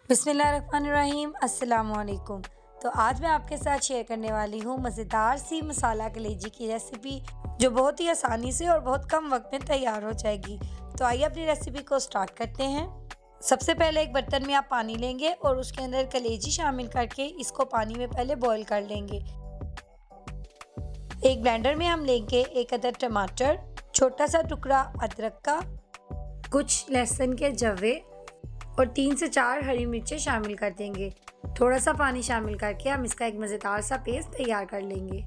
बिस्मिल्लाहिर्रहमानिर्रहीम अस्सलाम वालेकुम। तो आज मैं आपके साथ शेयर करने वाली हूँ मज़ेदार सी मसाला कलेजी की रेसिपी, जो बहुत ही आसानी से और बहुत कम वक्त में तैयार हो जाएगी। तो आइए अपनी रेसिपी को स्टार्ट करते हैं। सबसे पहले एक बर्तन में आप पानी लेंगे और उसके अंदर कलेजी शामिल करके इसको पानी में पहले बॉईल कर लेंगे। एक ब्लेंडर में हम लेंगे एक अदद टमाटर, छोटा सा टुकड़ा अदरक का, कुछ लहसुन के जवे और 3 से 4 हरी मिर्चें शामिल कर देंगे। थोड़ा सा पानी शामिल करके हम इसका एक मज़ेदार सा पेस्ट तैयार कर लेंगे।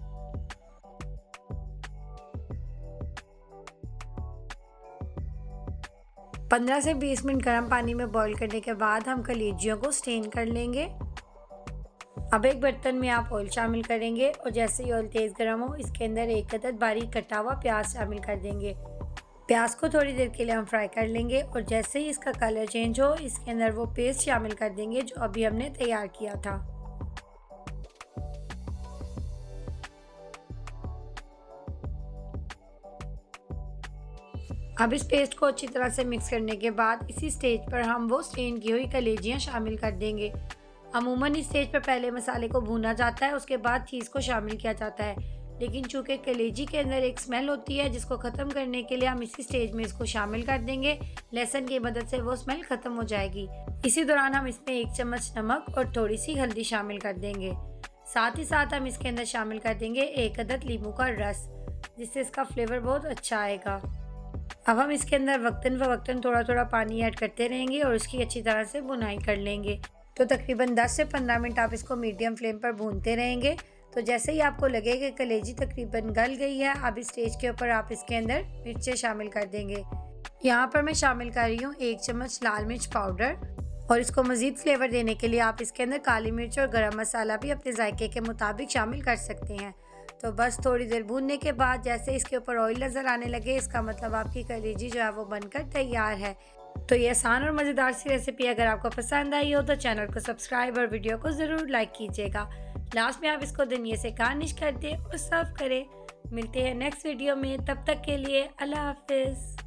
पंद्रह से 20 मिनट गर्म पानी में बॉईल करने के बाद हम कलेजियों को स्टेन कर लेंगे। अब एक बर्तन में आप ऑयल शामिल करेंगे और जैसे ही ऑयल तेज़ गर्म हो, इसके अंदर एक अदद बारीक कटा हुआ प्याज शामिल कर देंगे। प्याज को थोड़ी देर के लिए हम फ्राई कर लेंगे और जैसे ही इसका कलर चेंज हो, इसके अंदर वो पेस्ट शामिल कर देंगे जो अभी हमने तैयार किया था। अब इस पेस्ट को अच्छी तरह से मिक्स करने के बाद इसी स्टेज पर हम वो स्टेन की हुई कलेजियाँ शामिल कर देंगे। अमूमन इस स्टेज पर पहले मसाले को भूना जाता है, उसके बाद चीज़ को शामिल किया जाता है, लेकिन चूंकि कलेजी के अंदर एक स्मेल होती है जिसको ख़त्म करने के लिए हम इसी स्टेज में इसको शामिल कर देंगे। लहसुन की मदद से वो स्मेल ख़त्म हो जाएगी। इसी दौरान हम इसमें 1 चम्मच नमक और थोड़ी सी हल्दी शामिल कर देंगे। साथ ही साथ हम इसके अंदर शामिल कर देंगे एक अदद नींबू का रस, जिससे इसका फ्लेवर बहुत अच्छा आएगा। अब हम इसके अंदर वक्तन थोड़ा थोड़ा पानी ऐड करते रहेंगे और उसकी अच्छी तरह से भुनाई कर लेंगे। तो तकरीबन 10 से 15 मिनट आप इसको मीडियम फ्लेम पर भूनते रहेंगे। तो जैसे ही आपको लगे कि कलेजी तकरीबन गल गई है, अब इस स्टेज के ऊपर आप इसके अंदर मिर्चें शामिल कर देंगे। यहाँ पर मैं शामिल कर रही हूँ 1 चम्मच लाल मिर्च पाउडर, और इसको मज़ीद फ्लेवर देने के लिए आप इसके अंदर काली मिर्च और गरम मसाला भी अपने जायके के मुताबिक शामिल कर सकते हैं। तो बस थोड़ी देर भूनने के बाद जैसे इसके ऊपर ऑयल नज़र आने लगे, इसका मतलब आपकी कलेजी जो है वो बनकर तैयार है। तो ये आसान और मज़ेदार सी रेसिपी अगर आपको पसंद आई हो तो चैनल को सब्सक्राइब और वीडियो को ज़रूर लाइक कीजिएगा। लास्ट में आप इसको धनिया से गार्निश कर दें और सर्व करें। मिलते हैं नेक्स्ट वीडियो में, तब तक के लिए अल्लाह हाफिज़।